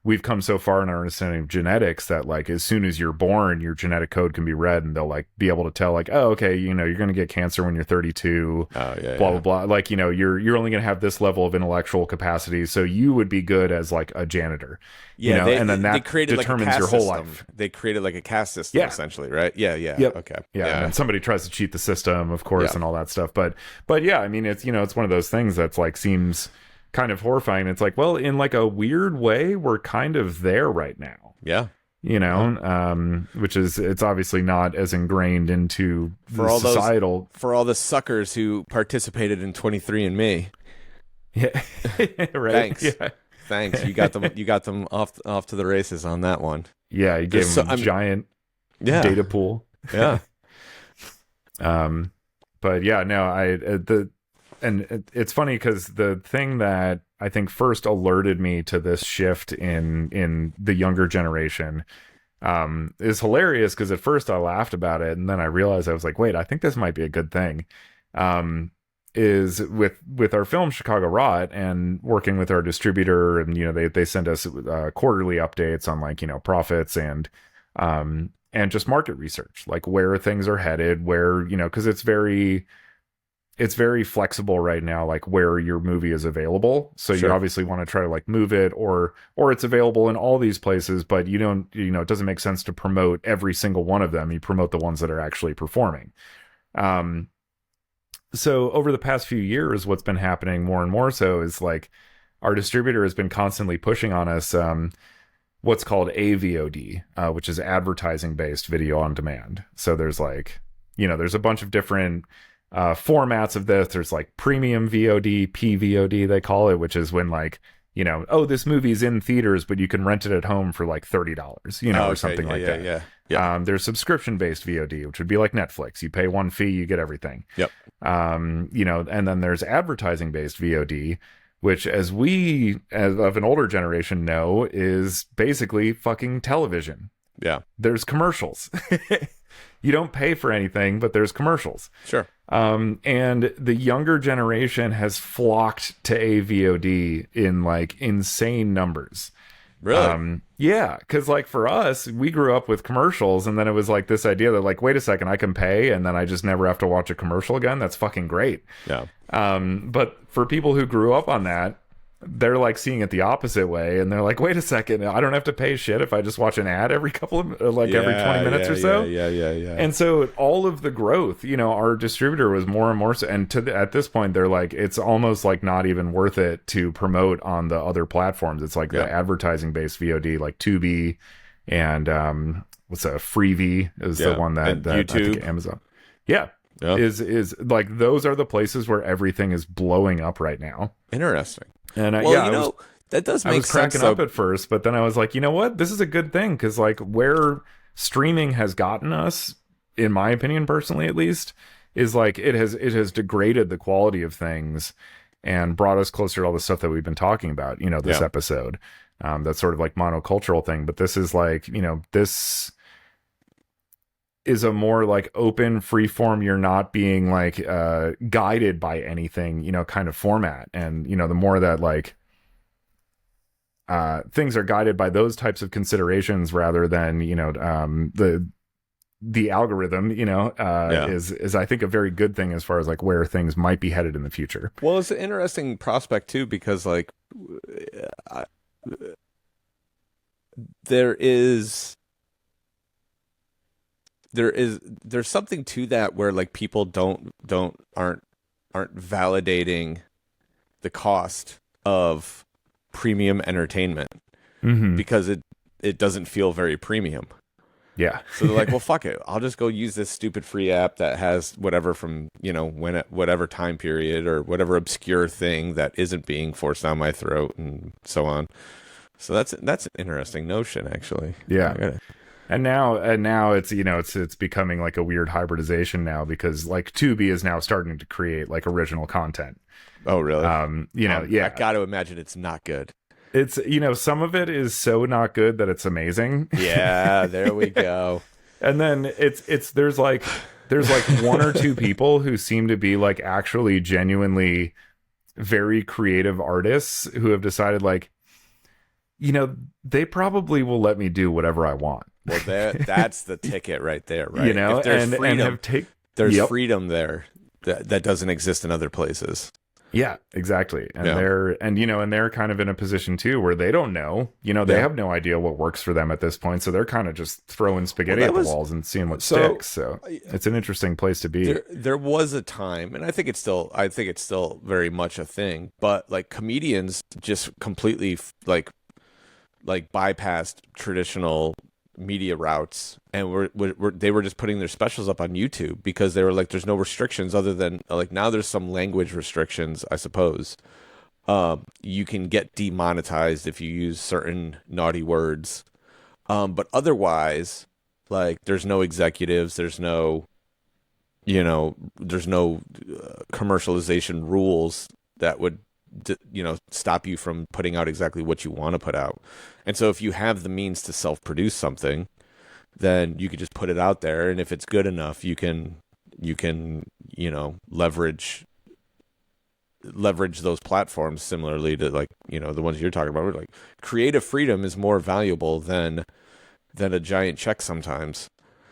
we've come so far in our understanding of genetics that, like, as soon as you're born, your genetic code can be read, and they'll, like, be able to tell, like, oh, okay, you're going to get cancer when you're 32. Oh, yeah, blah, blah. Like, you're only going to have this level of intellectual capacity, so you would be good as, like, a janitor. Yeah, and then that determines like your whole system. life. They created, like, a caste system, essentially, right? Yeah. Yep. Okay. Yeah, and then somebody tries to cheat the system, of course, and all that stuff. But yeah, I mean, it's it's one of those things that's, like, seems kind of horrifying. It's like, well, in, like, a weird way, we're kind of there right now. Yeah. Which is, it's obviously not as ingrained into for all societal. For all the suckers who participated in 23andMe. Yeah. Right. Thanks. Yeah. Thanks. You got them off to the races on that one. Yeah, you gave them a giant data pool. Yeah. But yeah, no, it's funny because the thing that I think first alerted me to this shift in the younger generation is hilarious, because at first I laughed about it, and then I realized, I was like, wait, I think this might be a good thing. Is with our film Chicago Rot, and working with our distributor, and they send us quarterly updates on, like, profits and and just market research, like where things are headed, where, because it's very flexible right now, like where your movie is available. So Sure. you obviously want to try to like move it, or it's available in all these places, but you don't, it doesn't make sense to promote every single one of them. You promote the ones that are actually performing. So over the past few years, what's been happening more and more so is like our distributor has been constantly pushing on us what's called AVOD, which is advertising based video on demand. So there's like, there's a bunch of different formats of this. There's like premium VOD, PVOD they call it, which is when like, oh, this movie's in theaters, but you can rent it at home for like $30, or something like that. Yeah. There's subscription based VOD, which would be like Netflix. You pay one fee, you get everything. Yep. And then there's advertising based VOD, which as of an older generation know, is basically fucking television. Yeah. There's commercials. You don't pay for anything, but there's commercials. Sure. And the younger generation has flocked to AVOD in like insane numbers. Really? Yeah, because like for us, we grew up with commercials, and then it was like this idea that like, wait a second, I can pay, and then I just never have to watch a commercial again. That's fucking great. Yeah. But for people who grew up on that, they're like seeing it the opposite way, and they're like, wait a second, I don't have to pay shit if I just watch an ad every couple of every 20 minutes or so. Yeah. And so all of the growth, our distributor was more and more so, and at this point they're like, it's almost like not even worth it to promote on the other platforms. It's like the advertising based VOD, like Tubi and what's a Freevee is the one that YouTube, I think Amazon. Yeah. Is like, those are the places where everything is blowing up right now. Interesting. And that does make sense. I was cracking up at first, but then I was like, you know what? This is a good thing, because like where streaming has gotten us, in my opinion, personally at least, is like it has degraded the quality of things and brought us closer to all the stuff that we've been talking about. This episode, that's sort of like monocultural thing, but this is like, this is a more like open, free form, you're not being like guided by anything, kind of format. And the more that like things are guided by those types of considerations rather than the algorithm, is I think a very good thing as far as like where things might be headed in the future. Well, it's an interesting prospect too, because like there's something to that where like people aren't validating the cost of premium entertainment because it doesn't feel very premium. Yeah. So they're like, well, fuck it, I'll just go use this stupid free app that has whatever from whatever time period or whatever obscure thing that isn't being forced down my throat and so on. So that's an interesting notion, actually. Yeah. And now it's it's becoming like a weird hybridization now, because like Tubi is now starting to create like original content. Oh, really? Yeah. I got to imagine it's not good. It's some of it is so not good that it's amazing. Yeah, there we go. And then there's like one or two people who seem to be like actually genuinely very creative artists who have decided like, they probably will let me do whatever I want. Well, that's the ticket right there, right? If there's freedom, there's freedom there that doesn't exist in other places. Yeah, exactly. And they're kind of in a position too where they don't know, they have no idea what works for them at this point. So they're kind of just throwing spaghetti at the walls and seeing what sticks. So it's an interesting place to be. There was a time, and I think it's still very much a thing, but like comedians just completely like bypassed traditional media routes, and they were just putting their specials up on YouTube because they were like, there's no restrictions other than like, now there's some language restrictions, I suppose. You can get demonetized if you use certain naughty words, but otherwise, like, there's no executives, there's no commercialization rules that would stop you from putting out exactly what you want to put out. And so if you have the means to self-produce something, then you could just put it out there, and if it's good enough, you can leverage those platforms similarly to like the ones you're talking about. Like, creative freedom is more valuable than a giant check sometimes.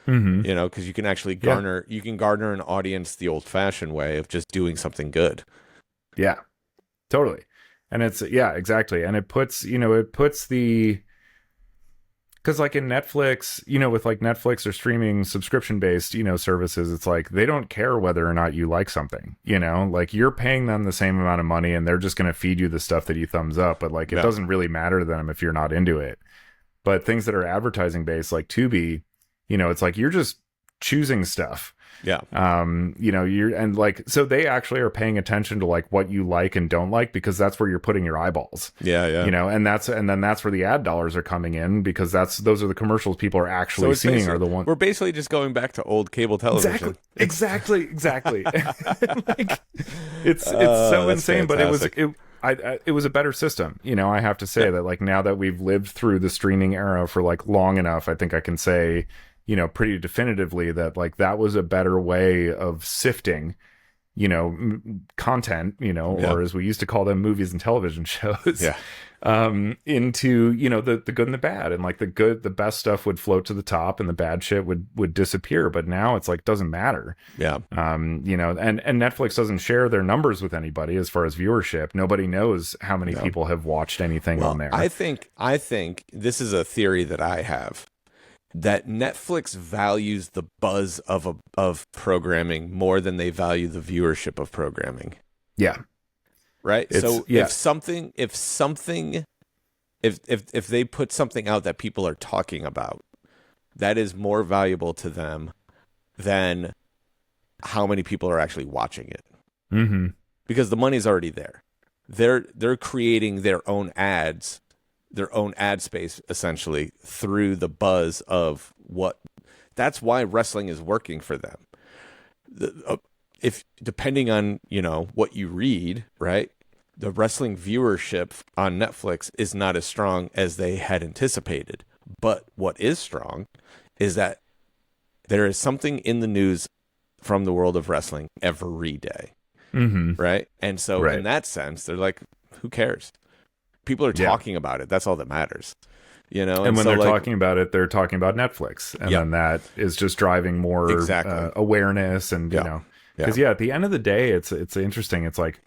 Mm-hmm. You know, because you can actually garner an audience the old-fashioned way of just doing something good. Yeah, totally. And it's, yeah, exactly. And it puts, the, because like in Netflix, with like Netflix or streaming subscription based, services, it's like they don't care whether or not you like something, like you're paying them the same amount of money and they're just going to feed you the stuff that you thumbs up. But like, it doesn't really matter to them if you're not into it. But things that are advertising based, like Tubi, it's like you're just choosing stuff. Yeah. And like, so they actually are paying attention to like what you like and don't like, because that's where you're putting your eyeballs. Yeah. And then that's where the ad dollars are coming in, because those are the commercials people are actually seeing, are the ones. We're basically just going back to old cable television. Exactly. Like, it's so insane, fantastic. but it was a better system. I have to say that, like, now that we've lived through the streaming era for like long enough, I think I can say, pretty definitively that like that was a better way of sifting, content, or as we used to call them, movies and television shows, into, the good and the bad. And like the best stuff would float to the top and the bad shit would disappear. But now it's like, doesn't matter. Yeah. And Netflix doesn't share their numbers with anybody as far as viewership. Nobody knows how many people have watched anything on there. I think this is a theory that I have, that Netflix values the buzz of programming more than they value the viewership of programming. Yeah. Right. So if they put something out that people are talking about, that is more valuable to them than how many people are actually watching it. Mm-hmm. Because the money's already there. They're creating their own ads, their own ad space, essentially, through the buzz of what. That's why wrestling is working for them. If depending on what you read, right, the wrestling viewership on Netflix is not as strong as they had anticipated. But what is strong is that there is something in the news from the world of wrestling every day, right? And so in that sense, they're like, who cares? People are talking about it. That's all that matters, And when so, they're talking about it, they're talking about Netflix, and then that is just driving more awareness, and because at the end of the day, it's interesting. It's like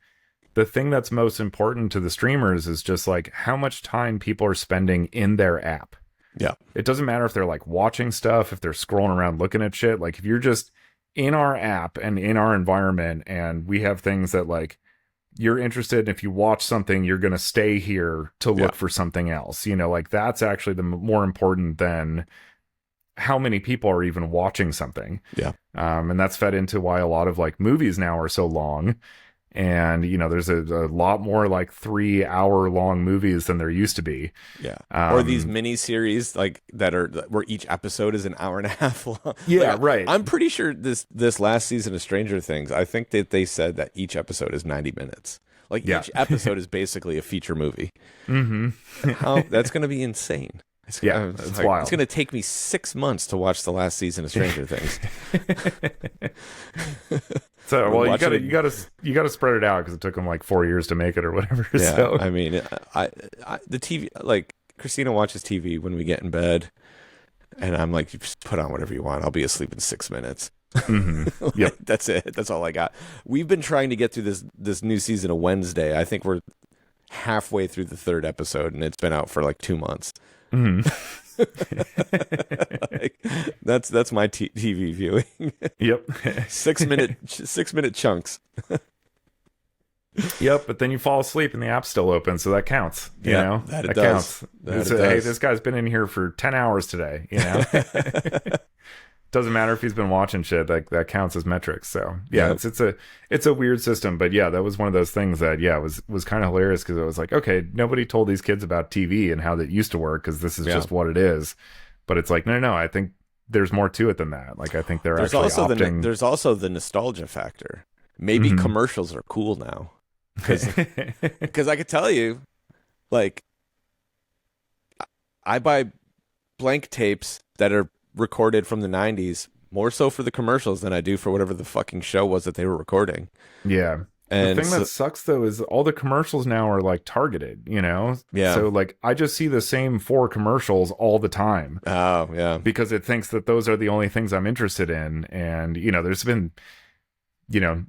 the thing that's most important to the streamers is just like how much time people are spending in their app. Yeah, it doesn't matter if they're like watching stuff, if they're scrolling around looking at shit. Like if you're just in our app and in our environment, and we have things that like, you're interested in, if you watch something, you're going to stay here to look for something else. Like that's actually the more important than how many people are even watching something. Yeah. And that's fed into why a lot of like movies now are so long. And, there's a lot more like 3-hour long movies than there used to be. Yeah. Or these mini series like where each episode is an hour and a half long. Yeah, like, right. I'm pretty sure this last season of Stranger Things, I think that they said that each episode is 90 minutes. Like each episode is basically a feature movie. Mm-hmm. That's going to be insane. It's wild. It's going to take me 6 months to watch the last season of Stranger Things. So, well, you gotta spread it out, because it took them like 4 years to make it or whatever. Yeah, so. I mean, the TV, like Christina watches TV when we get in bed, and I'm like, you just put on whatever you want. I'll be asleep in 6 minutes. Mm-hmm. Yep, that's it. That's all I got. We've been trying to get through this new season of Wednesday. I think we're halfway through the 3rd episode, and it's been out for like 2 months. Mm-hmm. Like, that's my TV viewing. Yep. 6 minute chunks. Yep, but then you fall asleep and the app's still open, so that counts. That counts. Hey, this guy's been in here for 10 hours today. Doesn't matter if he's been watching shit. That counts as metrics. So it's a weird system, but that was one of those things that was kind of hilarious, because it was like, okay, nobody told these kids about TV and how that used to work, because this is just what it is. But it's like, no, I think there's more to it than that. Like I think there's also the nostalgia factor. Maybe commercials are cool now, because I could tell you, like, I buy blank tapes that are recorded from the 90s more so for the commercials than I do for whatever the fucking show was that they were recording. Yeah. And the thing that sucks though is all the commercials now are like targeted, you know? Yeah. So like I just see the same 4 commercials all the time. Oh, yeah. Because it thinks that those are the only things I'm interested in. And, you know, there's been, you know,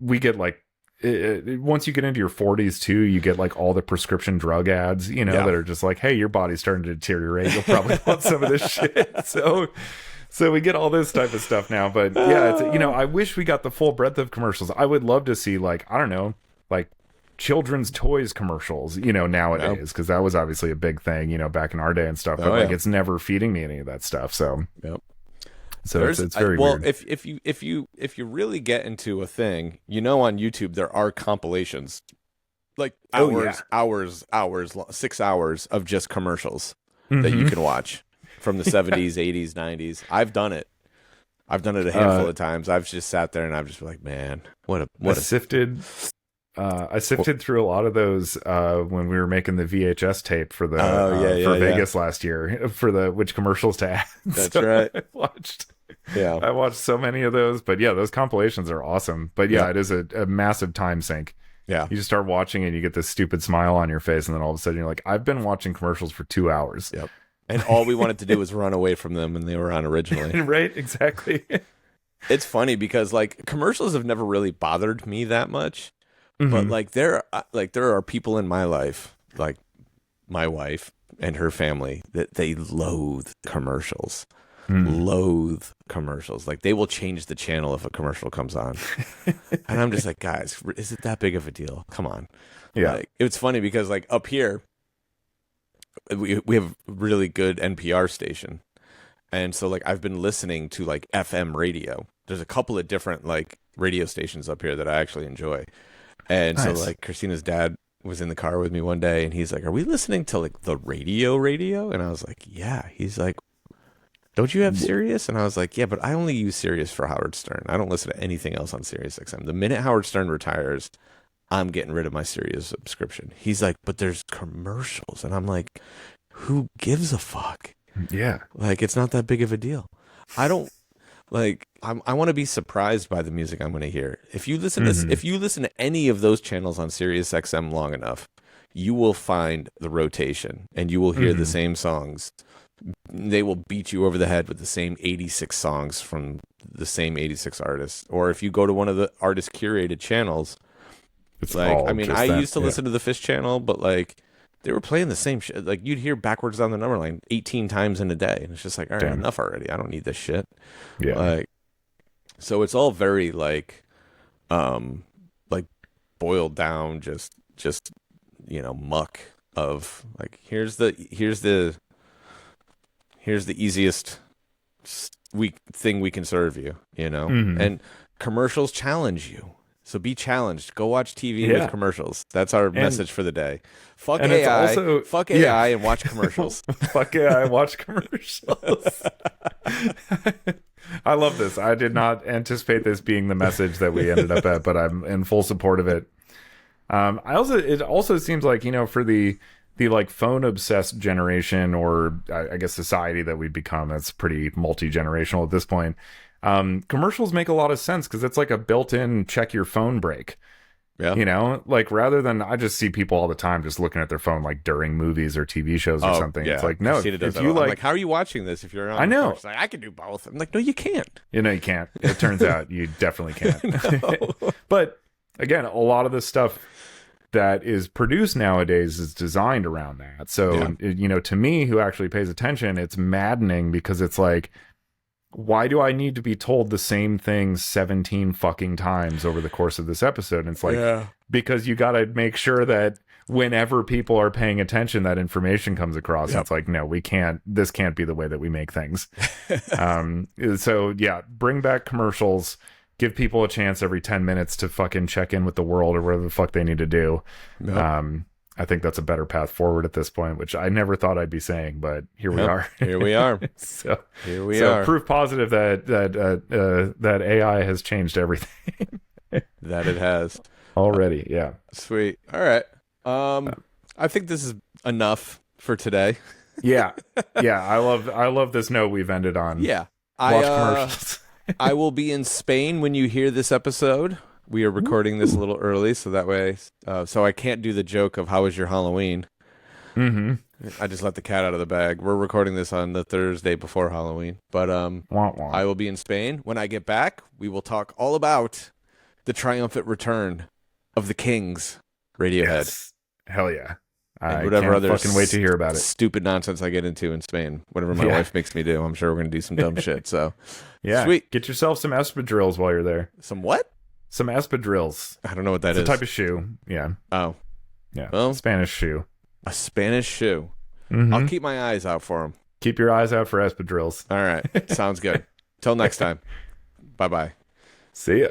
we get like, once you get into your 40s too, you get like all the prescription drug ads, you know, that are just like, hey, your body's starting to deteriorate. You'll probably want some of this shit. So we get all this type of stuff now. But yeah, it's, you know, I wish we got the full breadth of commercials. I would love to see like, I don't know, like children's toys commercials, you know, nowadays, because that was obviously a big thing, you know, back in our day and stuff. But like it's never feeding me any of that stuff. So So it's very weird. if you really get into a thing, you know, on YouTube there are compilations, like hours, 6 hours of just commercials that you can watch from the 70s, 80s, 90s. I've done it. I've done it a handful of times. I've just sat there and I've just been like, man, I sifted through a lot of those when we were making the VHS tape for the Vegas last year for which commercials to add. That's right. I watched so many of those, but yeah, those compilations are awesome. But yeah, it is a massive time sink. Yeah, you just start watching and you get this stupid smile on your face, and then all of a sudden you're like, I've been watching commercials for 2 hours. Yep. And all we wanted to do was run away from them, and they were on originally. Right, exactly. It's funny because like commercials have never really bothered me that much, but like there are people in my life, like my wife and her family, that they loathe commercials. Loathe commercials. Like they will change the channel if a commercial comes on. And I'm just like, guys, is it that big of a deal? Come on. Yeah. Like, it's funny because like up here, we have a really good NPR station. And so like I've been listening to like FM radio. There's a couple of different like radio stations up here that I actually enjoy. And so like Christina's dad was in the car with me one day and he's like, are we listening to like the radio? And I was like, yeah. He's like, don't you have Sirius? And I was like, yeah, but I only use Sirius for Howard Stern. I don't listen to anything else on Sirius XM. The minute Howard Stern retires, I'm getting rid of my Sirius subscription. He's like, but there's commercials. And I'm like, who gives a fuck? Yeah. Like, it's not that big of a deal. I don't like, I want to be surprised by the music I'm going to hear. If you listen to if you listen to any of those channels on Sirius XM long enough, you will find the rotation and you will hear the same songs. They will beat you over the head with the same 86 songs from the same 86 artists. Or if you go to one of the artist curated channels, it's like, I mean, I used to listen to the Fish channel, but like they were playing the same shit. Like you'd hear Backwards Down the Number Line 18 times in a day. And it's just like, all right, enough already. I don't need this shit. Yeah. Like, so it's all very like boiled down, just, you know, muck of like, here's the easiest thing we can serve you, you know? And commercials challenge you. So be challenged. Go watch TV with commercials. That's our message for the day. Fuck AI. Fuck AI and watch commercials. Fuck AI, watch commercials. I love this. I did not anticipate this being the message that we ended up at, but I'm in full support of it. It also seems like, you know, for the like phone obsessed generation, or I guess society that we've become, that's pretty multi-generational at this point. Commercials make a lot of sense because it's like a built-in check your phone break. Yeah. You know, like rather than, I just see people all the time just looking at their phone like during movies or TV shows or something. Yeah. It's like, no, if you like, how are you watching this if you're on? I know. It's like, I can do both. I'm like, no, you can't. You know, you can't. It turns out you definitely can't. But again, a lot of the stuff that is produced nowadays is designed around that. So, you know, to me, who actually pays attention, it's maddening because it's like, why do I need to be told the same thing 17 fucking times over the course of this episode? And it's like, because you got to make sure that whenever people are paying attention, that information comes across. It's like, no, this can't be the way that we make things. So yeah, bring back commercials. Give people a chance every 10 minutes to fucking check in with the world or whatever the fuck they need to do. I think that's a better path forward at this point, which I never thought I'd be saying, but here we are. Here we are. So proof positive that AI has changed everything. That it has already. Yeah. Sweet. All right. I think this is enough for today. Yeah. I love this note we've ended on. Yeah. Watch commercials. I will be in Spain when you hear this episode. We are recording this a little early, so that way, so I can't do the joke of how was your Halloween. Mm-hmm. I just let the cat out of the bag. We're recording this on the Thursday before Halloween, but Wah, wah. I will be in Spain. When I get back, we will talk all about the triumphant return of the Kings, Radiohead. Yes. Hell yeah. And I whatever can't other fucking wait to hear about it. stupid nonsense I get into in Spain, whatever my Yeah. wife makes me do. I'm sure we're going to do some dumb shit. So, Yeah. Sweet. Get yourself some espadrilles while you're there. some what? Some espadrilles. I don't know what that It's is. a type of shoe. Yeah. Oh, Yeah. Well- Spanish shoe. a Spanish shoe. Mhm. I'll keep my eyes out for them. Keep your eyes out for espadrilles. All right. Sounds good. Till next time. Bye-bye. See ya.